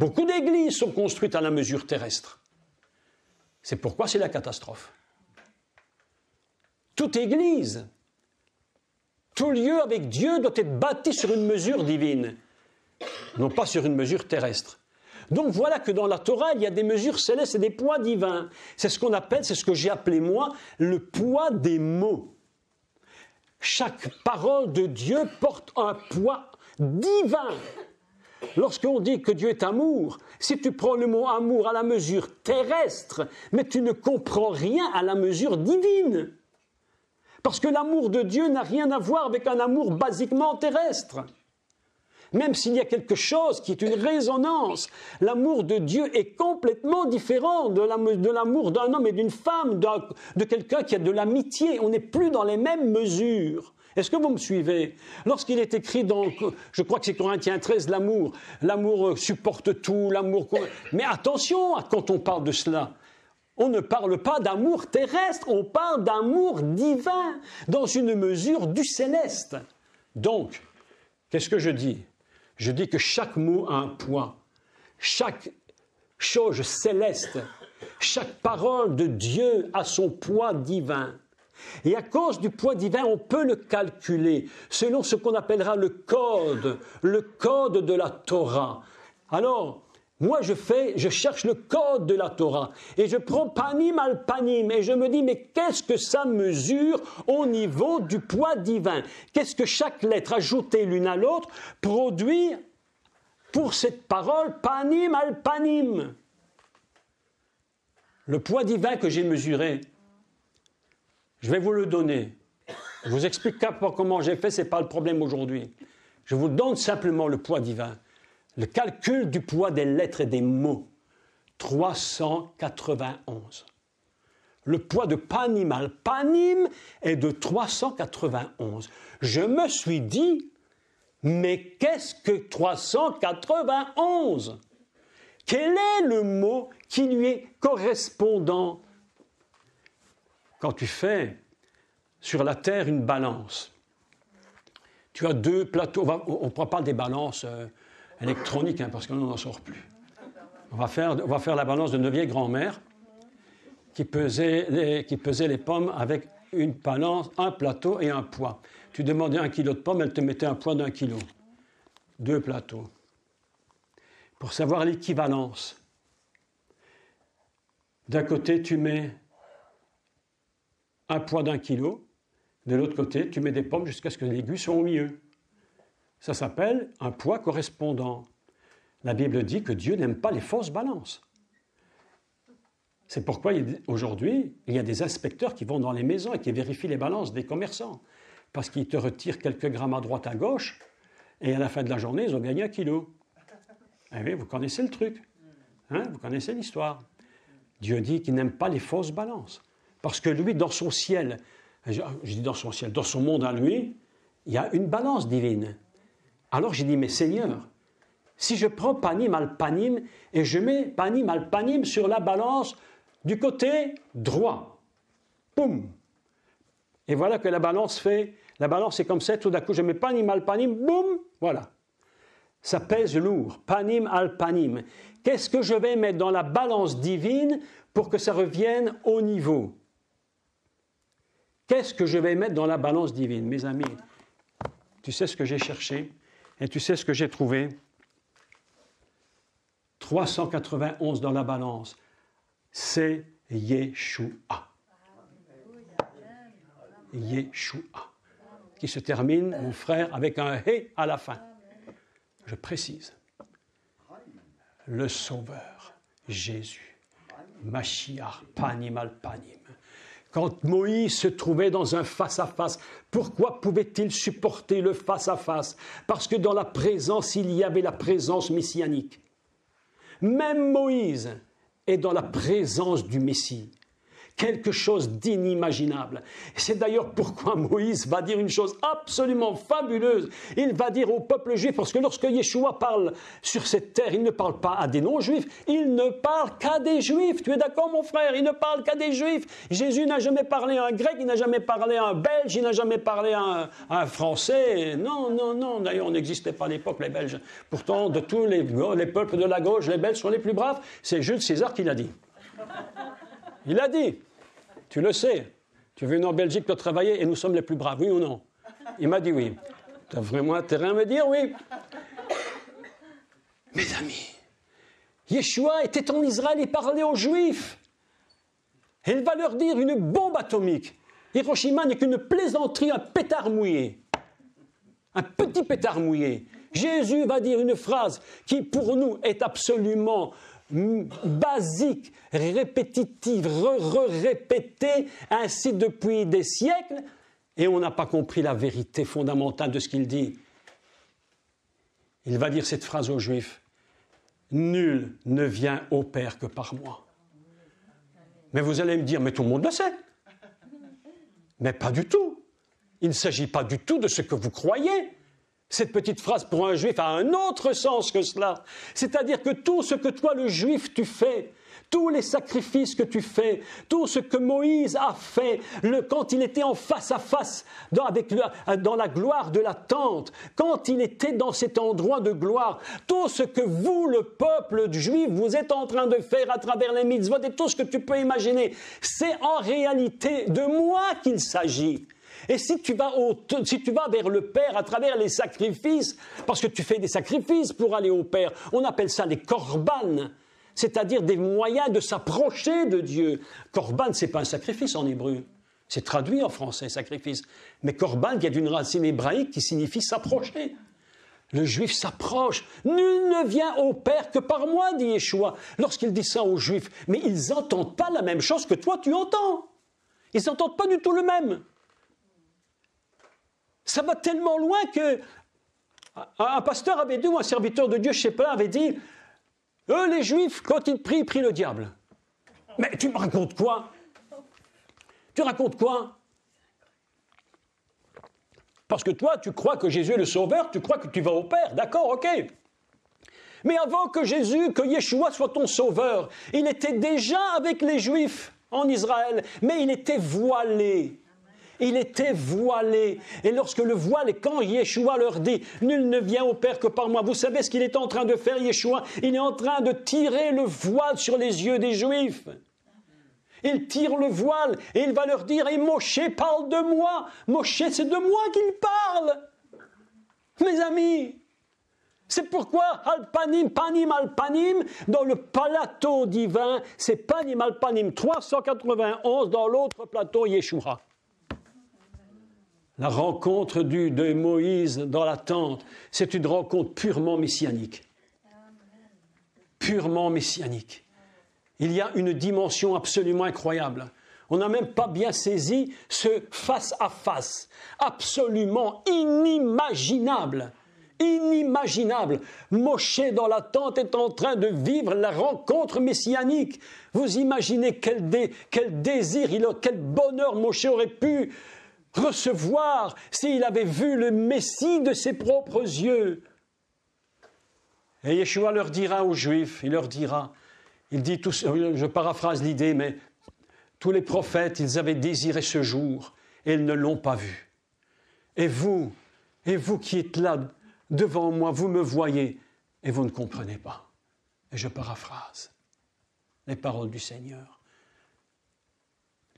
Beaucoup d'églises sont construites à la mesure terrestre. C'est pourquoi c'est la catastrophe. Toute église, tout lieu avec Dieu doit être bâti sur une mesure divine, non pas sur une mesure terrestre. Donc voilà que dans la Torah, il y a des mesures célestes et des poids divins. C'est ce qu'on appelle, c'est ce que j'ai appelé moi, le poids des mots. Chaque parole de Dieu porte un poids divin. Lorsqu'on dit que Dieu est amour, si tu prends le mot amour à la mesure terrestre, mais tu ne comprends rien à la mesure divine. Parce que l'amour de Dieu n'a rien à voir avec un amour basiquement terrestre. Même s'il y a quelque chose qui est une résonance, l'amour de Dieu est complètement différent de l'amour d'un homme et d'une femme, de quelqu'un qui a de l'amitié. On n'est plus dans les mêmes mesures. Est-ce que vous me suivez? Lorsqu'il est écrit dans, je crois que c'est Corinthiens 13, l'amour supporte tout, l'amour... Mais attention quand on parle de cela. On ne parle pas d'amour terrestre, on parle d'amour divin, dans une mesure du céleste. Donc, qu'est-ce que je dis? Je dis que chaque mot a un poids. Chaque chose céleste, chaque parole de Dieu a son poids divin. Et à cause du poids divin, on peut le calculer selon ce qu'on appellera le code de la Torah. Alors, moi je cherche le code de la Torah et je prends panim al panim et je me dis mais qu'est-ce que ça mesure au niveau du poids divin? Qu'est-ce que chaque lettre ajoutée l'une à l'autre produit pour cette parole panim al panim? Le poids divin que j'ai mesuré, je vais vous le donner. Je ne vous explique pas comment j'ai fait, ce n'est pas le problème aujourd'hui. Je vous donne simplement le poids divin. Le calcul du poids des lettres et des mots, 391. Le poids de panim al panim est de 391. Je me suis dit, mais qu'est-ce que 391? Quel est le mot qui lui est correspondant? Quand tu fais sur la terre une balance, tu as deux plateaux, on ne prend pas des balances électroniques, parce qu'on n'en sort plus. On va faire la balance de notre vieille grand-mère qui pesait les pommes avec une balance, un plateau et un poids. Tu demandais 1 kilo de pommes, elle te mettait un poids d'1 kilo. 2 plateaux. Pour savoir l'équivalence, d'un côté tu mets un poids d'1 kilo, de l'autre côté tu mets des pommes jusqu'à ce que les aiguilles soient au milieu. Ça s'appelle un poids correspondant. La Bible dit que Dieu n'aime pas les fausses balances. C'est pourquoi aujourd'hui, il y a des inspecteurs qui vont dans les maisons et qui vérifient les balances des commerçants. Parce qu'ils te retirent quelques grammes à droite, à gauche, et à la fin de la journée, ils ont gagné 1 kilo. Eh oui, vous connaissez le truc. Vous connaissez l'histoire. Dieu dit qu'il n'aime pas les fausses balances. Parce que lui, dans son ciel, je dis dans son ciel, dans son monde à lui, il y a une balance divine. Alors j'ai dit, mais Seigneur, si je prends panim al panim et je mets panim al panim sur la balance du côté droit, boum, et voilà que la balance est comme ça, tout d'un coup je mets panim al panim, boum, voilà. Ça pèse lourd, panim al panim. Qu'est-ce que je vais mettre dans la balance divine pour que ça revienne au niveau? Qu'est-ce que je vais mettre dans la balance divine, mes amis? Tu sais ce que j'ai cherché et tu sais ce que j'ai trouvé? 391 dans la balance, c'est Yeshua. Yeshua. Qui se termine, mon frère, avec un « hé » à la fin. Je précise. Le Sauveur, Jésus, Mashiach, panim al panim. Quand Moïse se trouvait dans un face-à-face, pourquoi pouvait-il supporter le face-à-face? Parce que dans la présence, il y avait la présence messianique. Même Moïse est dans la présence du Messie. quelque chose d'inimaginable. C'est d'ailleurs pourquoi Moïse va dire une chose absolument fabuleuse. Il va dire au peuple juif, parce que lorsque Yeshua parle sur cette terre, il ne parle pas à des non-juifs, il ne parle qu'à des juifs. Tu es d'accord, mon frère? Il ne parle qu'à des juifs. Jésus n'a jamais parlé à un grec, il n'a jamais parlé à un belge, il n'a jamais parlé à un français. Non, non, non. D'ailleurs, on n'existait pas à l'époque, les Belges. Pourtant, de tous les peuples de la gauche, les Belges sont les plus braves. C'est Jules César qui l'a dit. Il a dit, tu le sais, tu es venu en Belgique pour travailler et nous sommes les plus braves, oui ou non? Il m'a dit oui. Tu as vraiment intérêt à me dire oui. Mes amis, Yeshua était en Israël et parlait aux Juifs. Et il va leur dire une bombe atomique. Hiroshima n'est qu'une plaisanterie, un pétard mouillé. Un petit pétard mouillé. Jésus va dire une phrase qui pour nous est absolument basique, répétitive, répétée, ainsi depuis des siècles, et on n'a pas compris la vérité fondamentale de ce qu'il dit. Il va dire cette phrase aux Juifs, « Nul ne vient au Père que par moi. » Mais vous allez me dire, mais tout le monde le sait. Mais pas du tout. Il ne s'agit pas du tout de ce que vous croyez. Cette petite phrase pour un juif a un autre sens que cela. C'est-à-dire que tout ce que toi, le juif, tu fais, tous les sacrifices que tu fais, tout ce que Moïse a fait quand il était en face à face dans la gloire de la tente, quand il était dans cet endroit de gloire, tout ce que vous, le peuple juif, vous êtes en train de faire à travers les mitzvot et tout ce que tu peux imaginer, c'est en réalité de moi qu'il s'agit. Et si tu vas vers le Père à travers les sacrifices, parce que tu fais des sacrifices pour aller au Père, on appelle ça les korban, c'est-à-dire des moyens de s'approcher de Dieu. Korban, ce n'est pas un sacrifice en hébreu. C'est traduit en français, sacrifice. Mais korban, il y a d'une racine hébraïque qui signifie s'approcher. Le juif s'approche. Nul ne vient au Père que par moi, dit Yeshua, lorsqu'il dit ça aux juifs. Mais ils n'entendent pas la même chose que toi, tu entends. Ils n'entendent pas du tout le même. Ça va tellement loin que un pasteur avait dit, ou un serviteur de Dieu, je ne sais pas, avait dit, eux les Juifs, quand ils prient le diable. Mais tu me racontes quoi? Tu racontes quoi? Parce que toi, tu crois que Jésus est le Sauveur, tu crois que tu vas au Père, d'accord, ok. Mais avant que Yeshua soit ton Sauveur, il était déjà avec les Juifs en Israël, mais il était voilé. Il était voilé. Et lorsque le voile, et quand Yeshua leur dit « Nul ne vient au Père que par moi », vous savez ce qu'il est en train de faire, Yeshua? Il est en train de tirer le voile sur les yeux des Juifs. Il tire le voile et il va leur dire « Et Moshe parle de moi. Moshe, c'est de moi qu'il parle. » Mes amis, c'est pourquoi Alpanim, Panim, Alpanim, dans le plateau divin, c'est Panim, Alpanim 391, dans l'autre plateau, Yeshua. La rencontre de Moïse dans la tente, c'est une rencontre purement messianique. Purement messianique. Il y a une dimension absolument incroyable. On n'a même pas bien saisi ce face-à-face, absolument inimaginable. Inimaginable. Moshe dans la tente est en train de vivre la rencontre messianique. Vous imaginez quel désir, quel bonheur Moshe aurait pu recevoir s'il avait vu le Messie de ses propres yeux. Et Yeshua leur dira aux Juifs, il dit, je paraphrase l'idée, mais tous les prophètes, ils avaient désiré ce jour et ils ne l'ont pas vu. Et vous qui êtes là devant moi, vous me voyez et vous ne comprenez pas. Et je paraphrase les paroles du Seigneur.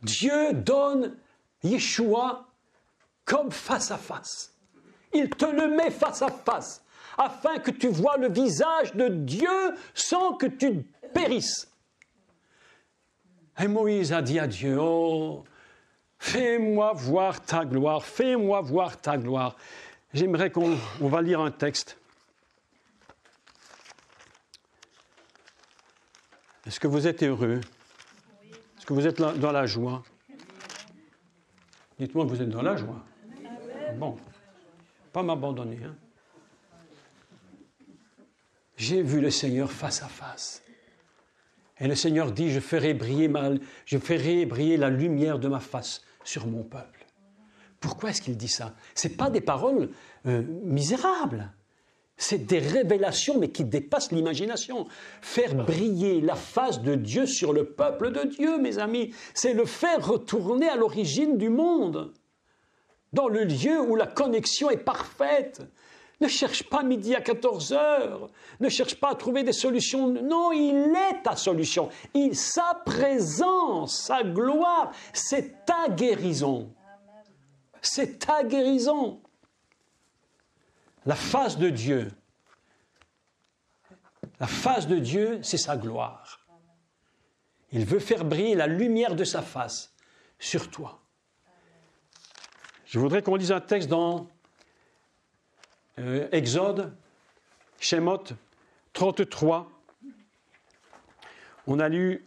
Dieu donne Yeshua comme face à face. Il te le met face à face, afin que tu vois le visage de Dieu sans que tu périsses. Et Moïse a dit à Dieu, oh, fais-moi voir ta gloire, fais-moi voir ta gloire. J'aimerais qu'on va lire un texte. Est-ce que vous êtes heureux? Est-ce que vous êtes dans la joie? Dites-moi que vous êtes dans la joie. Bon, pas m'abandonner. Hein. J'ai vu le Seigneur face à face. Et le Seigneur dit, je ferai briller la lumière de ma face sur mon peuple. Pourquoi est-ce qu'il dit ça? Ce n'est pas des paroles misérables. C'est des révélations, mais qui dépassent l'imagination. Faire briller la face de Dieu sur le peuple de Dieu, mes amis, c'est le faire retourner à l'origine du monde, dans le lieu où la connexion est parfaite. Ne cherche pas midi à 14 heures, ne cherche pas à trouver des solutions. Non, il est ta solution. Sa présence, sa gloire, c'est ta guérison. C'est ta guérison. La face de Dieu, c'est sa gloire. Il veut faire briller la lumière de sa face sur toi. Je voudrais qu'on lise un texte dans Exode, Shemot 33. On a lu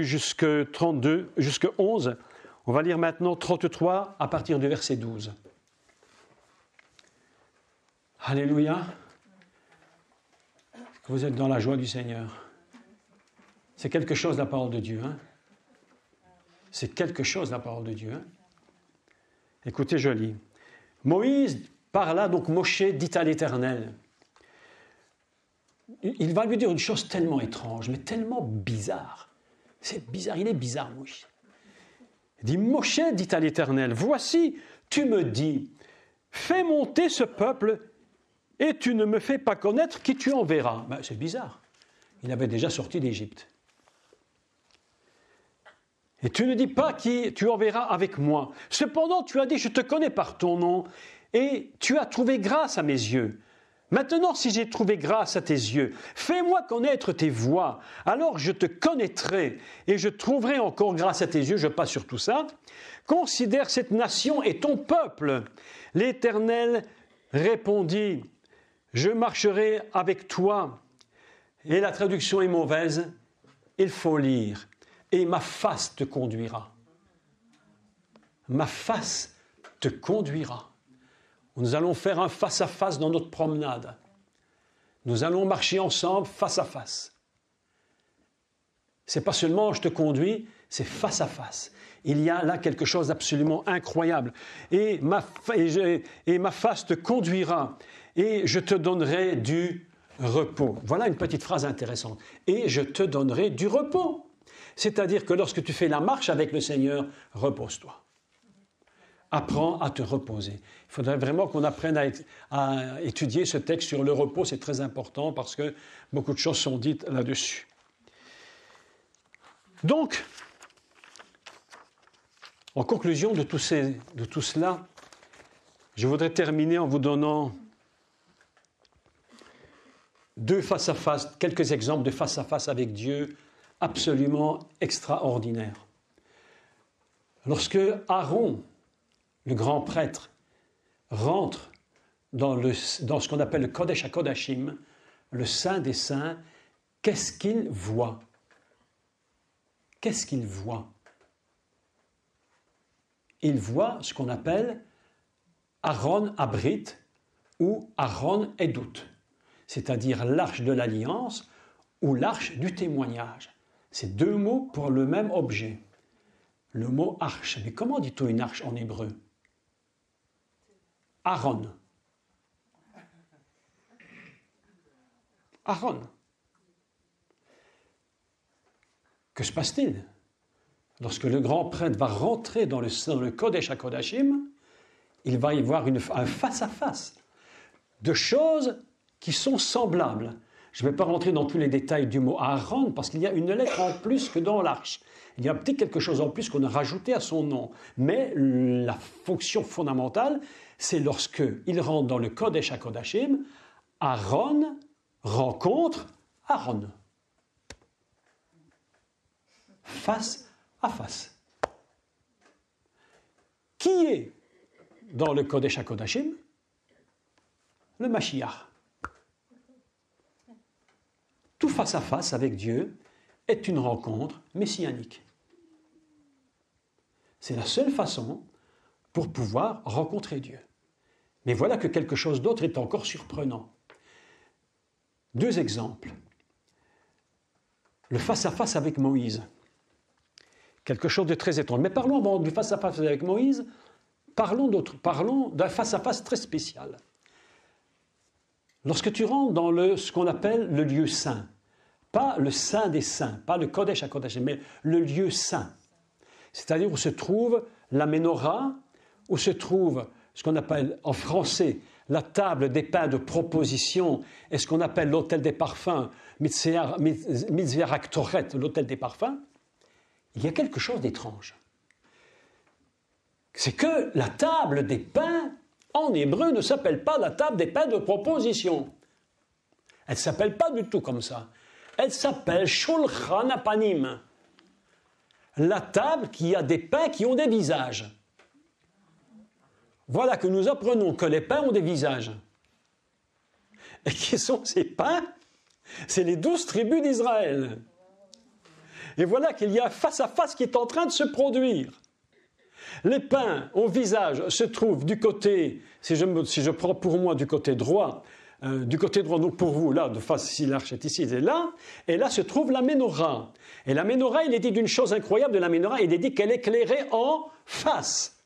jusque 32, jusque 11. On va lire maintenant 33 à partir du verset 12. Alléluia. Vous êtes dans la joie du Seigneur. C'est quelque chose la parole de Dieu. Hein? C'est quelque chose la parole de Dieu. Hein? Écoutez, je lis. Moïse parla, donc Moshe dit à l'Éternel. Il va lui dire une chose tellement étrange, mais tellement bizarre. C'est bizarre, il est bizarre, Moïse. Il dit, Moshe dit à l'Éternel, voici, tu me dis, fais monter ce peuple et tu ne me fais pas connaître qui tu enverras. Ben, c'est bizarre. Il avait déjà sorti d'Égypte. Et tu ne dis pas qui tu enverras avec moi. Cependant, tu as dit, je te connais par ton nom et tu as trouvé grâce à mes yeux. Maintenant, si j'ai trouvé grâce à tes yeux, fais-moi connaître tes voies. Alors je te connaîtrai et je trouverai encore grâce à tes yeux. Je passe sur tout ça. Considère cette nation et ton peuple. L'Éternel répondit, je marcherai avec toi. Et la traduction est mauvaise. Il faut lire. Et ma face te conduira. Ma face te conduira. Nous allons faire un face-à-face dans notre promenade. Nous allons marcher ensemble face à face. Ce n'est pas seulement je te conduis, c'est face à face. Il y a là quelque chose d'absolument incroyable. Et ma face te conduira et je te donnerai du repos. Voilà une petite phrase intéressante. Et je te donnerai du repos. C'est-à-dire que lorsque tu fais la marche avec le Seigneur, repose-toi. Apprends à te reposer. Il faudrait vraiment qu'on apprenne à étudier ce texte sur le repos. C'est très important parce que beaucoup de choses sont dites là-dessus. Donc, en conclusion de tout cela, je voudrais terminer en vous donnant quelques exemples de face-à-face avec Dieu absolument extraordinaires. Lorsque Aaron, le grand prêtre, rentre dans ce qu'on appelle le Kodesh HaKodashim, le Saint des Saints, qu'est-ce qu'il voit? Qu'est-ce qu'il voit? Il voit ce qu'on appelle Aaron Abrit ou Aaron Edut, c'est-à-dire l'arche de l'alliance ou l'arche du témoignage. C'est deux mots pour le même objet. Le mot arche. Mais comment dit-on une arche en hébreu? Aaron. Aaron. Que se passe-t-il? Lorsque le grand prêtre va rentrer dans le Kodesh HaKodashim, il va y voir un face-à-face de choses qui sont semblables. Je ne vais pas rentrer dans tous les détails du mot Aaron, parce qu'il y a une lettre en plus que dans l'arche. Il y a peut-être quelque chose en plus qu'on a rajouté à son nom. Mais la fonction fondamentale, c'est lorsqu'il rentre dans le Kodesh HaKodashim, Aaron rencontre Aaron. Face à face. Qui est dans le Kodesh HaKodashim? Le Mashiach. Tout face à face avec Dieu est une rencontre messianique. C'est la seule façon pour pouvoir rencontrer Dieu. Mais voilà que quelque chose d'autre est encore surprenant. Deux exemples. le face-à-face avec Moïse. Quelque chose de très étrange. Mais parlons avant du face-à-face avec Moïse, parlons d'un face-à-face très spécial. Lorsque tu rentres dans ce qu'on appelle le lieu saint, pas le saint des saints, pas le Kodesh HaKodashim, mais le lieu saint, c'est-à-dire où se trouve la Ménorah, où se trouve ce qu'on appelle en français la table des pains de proposition et ce qu'on appelle l'autel des parfums, Mitzvah Aktoret, l'autel des parfums, il y a quelque chose d'étrange. C'est que la table des pains, en hébreu, ne s'appelle pas la table des pains de proposition. Elle ne s'appelle pas du tout comme ça. Elle s'appelle Shulchan Apanim. La table qui a des pains qui ont des visages. Voilà que nous apprenons que les pains ont des visages. Et qui sont ces pains? C'est les 12 tribus d'Israël. Et voilà qu'il y a un face-à-face qui est en train de se produire. Les pains au visage se trouvent du côté, si je prends pour moi du côté droit, donc pour vous, là, de face, si l'arche est ici, et là se trouve la Ménorah. Et la Ménorah, il est dit d'une chose incroyable de la Ménorah, il est dit qu'elle éclairait en face.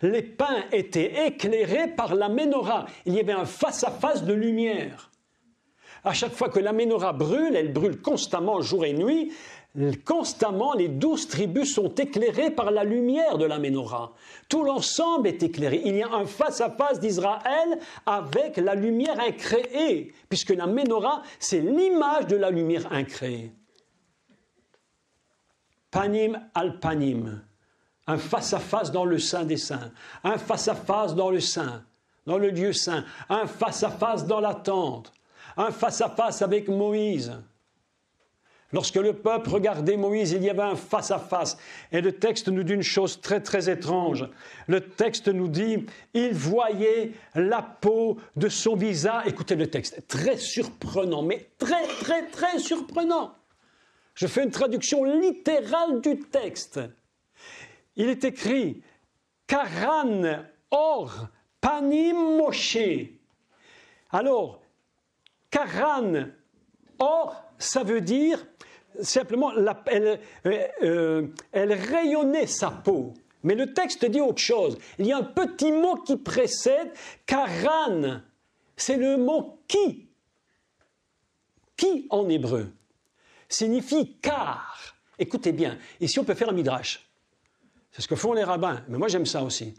Les pains étaient éclairés par la Ménorah. Il y avait un face-à-face de lumière. À chaque fois que la Ménorah brûle, elle brûle constamment, jour et nuit. Constamment, les 12 tribus sont éclairées par la lumière de la Ménorah. Tout l'ensemble est éclairé. Il y a un face-à-face d'Israël avec la lumière incréée, puisque la Ménorah, c'est l'image de la lumière incréée. Panim al panim, un face-à-face dans le Saint des Saints, un face-à-face dans le Saint, dans le lieu saint, un face-à-face dans la tente, un face-à-face avec Moïse. Lorsque le peuple regardait Moïse, il y avait un face-à-face. Et le texte nous dit une chose très très étrange. Le texte nous dit, il voyait la peau de son visage. Écoutez le texte, très surprenant, mais très très très surprenant. Je fais une traduction littérale du texte. Il est écrit, Karan or panim Moshe. Alors, Karan or, ça veut dire simplement, elle rayonnait sa peau. Mais le texte dit autre chose. Il y a un petit mot qui précède, Karan. C'est le mot qui. Qui en hébreu signifie car. Écoutez bien, ici on peut faire un midrash. C'est ce que font les rabbins, mais moi j'aime ça aussi.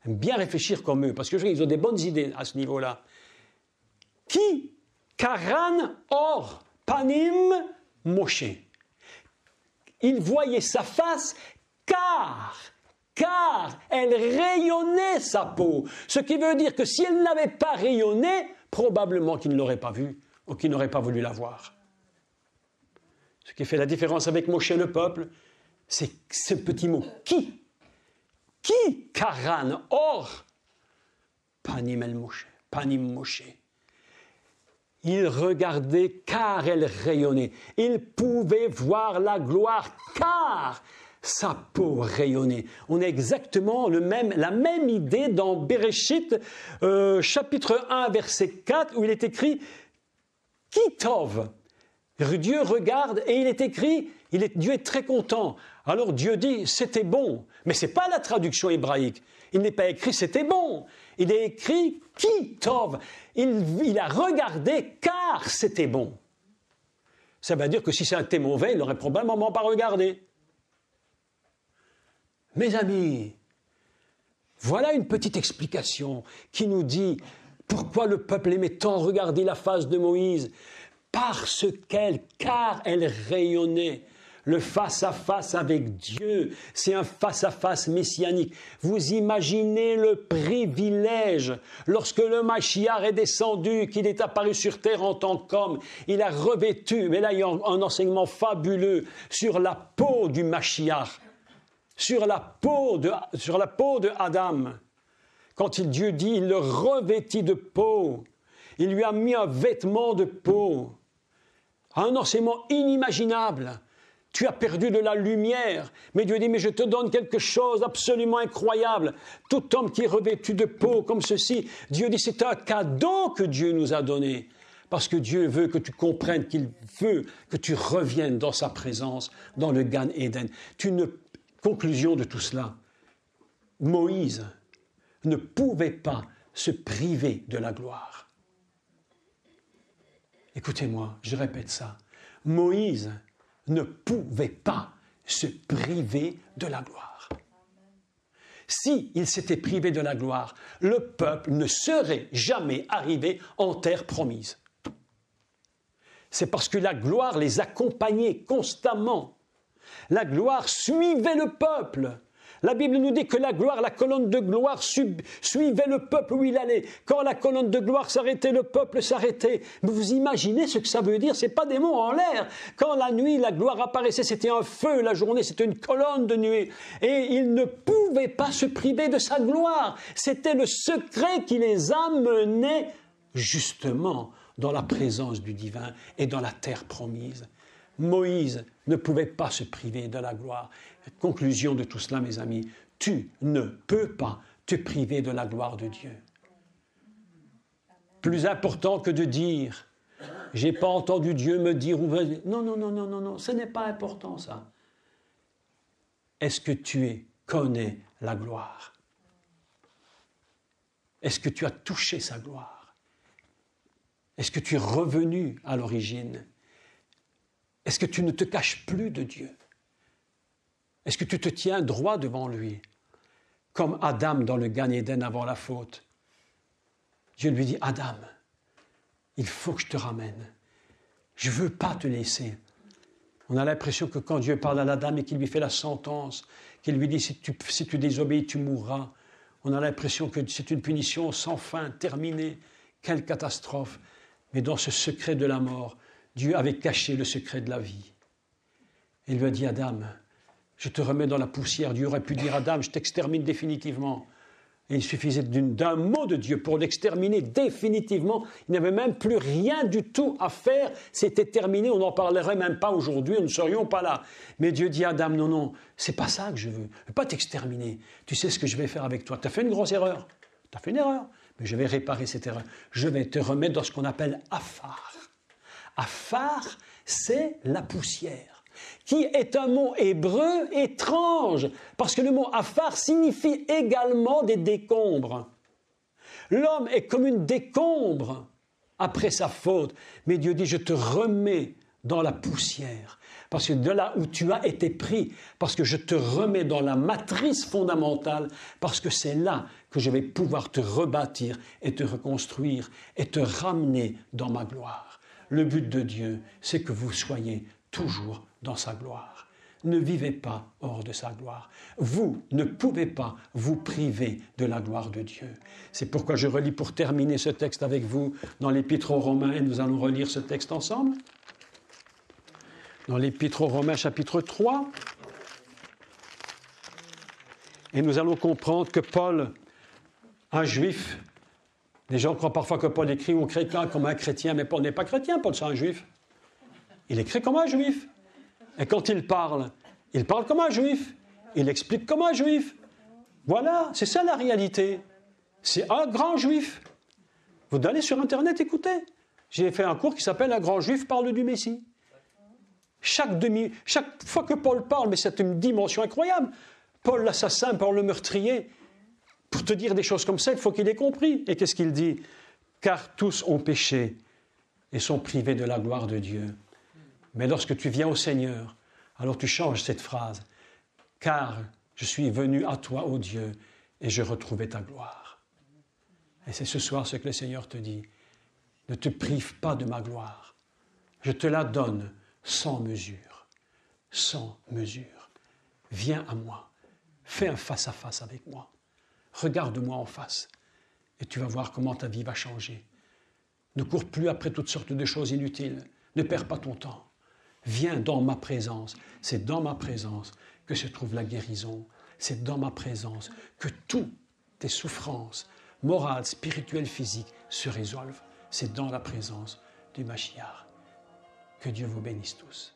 J'aime bien réfléchir comme eux, parce que ils ont des bonnes idées à ce niveau-là. Qui Karan or panim Moshe. Il voyait sa face car elle rayonnait sa peau. Ce qui veut dire que si elle n'avait pas rayonné, probablement qu'il ne l'aurait pas vue ou qu'il n'aurait pas voulu la voir. Ce qui fait la différence avec Moshe le peuple, c'est ce petit mot qui. Qui Karan or panim el Moshe, panim Moshe. Il regardait car elle rayonnait. Il pouvait voir la gloire car sa peau rayonnait. On a exactement la même idée dans Bereshit, chapitre 1, verset 4, où il est écrit « Ki tov ». Dieu regarde et il est écrit, Dieu est très content. Alors Dieu dit « c'était bon ». Mais ce n'est pas la traduction hébraïque. Il n'est pas écrit « c'était bon ». Il est écrit « Ki tov ». Il a regardé car c'était bon. Ça veut dire que si c'était mauvais, il n'aurait probablement pas regardé. Mes amis, voilà une petite explication qui nous dit pourquoi le peuple aimait tant regarder la face de Moïse. Parce car elle rayonnait. Le face-à-face avec Dieu, c'est un face-à-face messianique. Vous imaginez le privilège lorsque le Mashiach est descendu, qu'il est apparu sur terre en tant qu'homme. Il a revêtu, mais là il y a un enseignement fabuleux sur la peau du Mashiach, sur la peau de Adam. Quand Dieu dit, il le revêtit de peau, il lui a mis un vêtement de peau, un enseignement inimaginable. Tu as perdu de la lumière, mais Dieu dit, mais je te donne quelque chose d'absolument incroyable. Tout homme qui est revêtu de peau comme ceci, Dieu dit, c'est un cadeau que Dieu nous a donné. parce que Dieu veut que tu comprennes qu'il veut que tu reviennes dans sa présence, dans le Gan Eden. Conclusion de tout cela, Moïse ne pouvait pas se priver de la gloire. Écoutez-moi, je répète ça. Moïse ne pouvait pas se priver de la gloire. S'il s'était privé de la gloire, le peuple ne serait jamais arrivé en terre promise. C'est parce que la gloire les accompagnait constamment. La gloire suivait le peuple. La Bible nous dit que la gloire, la colonne de gloire suivait le peuple où il allait. Quand la colonne de gloire s'arrêtait, le peuple s'arrêtait. Mais vous imaginez ce que ça veut dire? Ce n'est pas des mots en l'air. Quand la nuit, la gloire apparaissait, c'était un feu. La journée, c'était une colonne de nuée. Et ils ne pouvaient pas se priver de sa gloire. C'était le secret qui les amenait justement dans la présence du divin et dans la terre promise. Moïse ne pouvait pas se priver de la gloire. Conclusion de tout cela, mes amis, tu ne peux pas te priver de la gloire de Dieu. Plus important que de dire « j'ai pas entendu Dieu me dire » ou « non, ce n'est pas important ça. Est-ce que tu connais la gloire? Est-ce que tu as touché sa gloire? Est-ce que tu es revenu à l'origine? Est-ce que tu ne te caches plus de Dieu? Est-ce que tu te tiens droit devant lui? Comme Adam dans le Gan Eden avant la faute. Dieu lui dit, Adam, il faut que je te ramène. Je ne veux pas te laisser. On a l'impression que quand Dieu parle à Adam et qu'il lui fait la sentence, qu'il lui dit, si tu désobéis, tu mourras, on a l'impression que c'est une punition sans fin, terminée. Quelle catastrophe! Mais dans ce secret de la mort, Dieu avait caché le secret de la vie. Il lui a dit, Adam, je te remets dans la poussière. Dieu aurait pu dire, Adam, je t'extermine définitivement. Et il suffisait d'un mot de Dieu pour l'exterminer définitivement. Il n'y avait même plus rien du tout à faire. C'était terminé. On n'en parlerait même pas aujourd'hui. Nous ne serions pas là. Mais Dieu dit à Adam, non, c'est pas ça que je veux. Je ne veux pas t'exterminer. Tu sais ce que je vais faire avec toi. Tu as fait une grosse erreur. Tu as fait une erreur. Mais je vais réparer cette erreur. Je vais te remettre dans ce qu'on appelle Afar. Afar, c'est la poussière, qui est un mot hébreu étrange, parce que le mot Afar signifie également des décombres. L'homme est comme une décombre après sa faute, mais Dieu dit, je te remets dans la poussière, parce que de là où tu as été pris, parce que je te remets dans la matrice fondamentale, parce que c'est là que je vais pouvoir te rebâtir et te reconstruire et te ramener dans ma gloire. Le but de Dieu, c'est que vous soyez toujours dans sa gloire. Ne vivez pas hors de sa gloire. Vous ne pouvez pas vous priver de la gloire de Dieu. C'est pourquoi je relis pour terminer ce texte avec vous dans l'Épître aux Romains, et nous allons relire ce texte ensemble. Dans l'Épître aux Romains, chapitre 3. Et nous allons comprendre que Paul, un juif, les gens croient parfois que Paul écrit aux chrétiens comme un chrétien, mais Paul n'est pas chrétien, Paul c'est un juif. Il écrit comme un juif. Et quand il parle comme un juif. Il explique comme un juif. Voilà, c'est ça la réalité. C'est un grand juif. Vous allez sur Internet, écoutez. J'ai fait un cours qui s'appelle « Un grand juif parle du Messie ». Chaque fois que Paul parle, mais c'est une dimension incroyable. Paul l'assassin, Paul le meurtrier. Pour te dire des choses comme ça, il faut qu'il ait compris. Et qu'est-ce qu'il dit? Car tous ont péché et sont privés de la gloire de Dieu. Mais lorsque tu viens au Seigneur, alors tu changes cette phrase. Car je suis venu à toi, ô Dieu, et je retrouvais ta gloire. Et c'est ce soir ce que le Seigneur te dit. Ne te prive pas de ma gloire. Je te la donne sans mesure. Sans mesure. Viens à moi. Fais un face-à-face avec moi. Regarde-moi en face et tu vas voir comment ta vie va changer. Ne cours plus après toutes sortes de choses inutiles. Ne perds pas ton temps. Viens dans ma présence. C'est dans ma présence que se trouve la guérison. C'est dans ma présence que toutes tes souffrances morales, spirituelles, physiques se résolvent. C'est dans la présence du Mashiach. Que Dieu vous bénisse tous.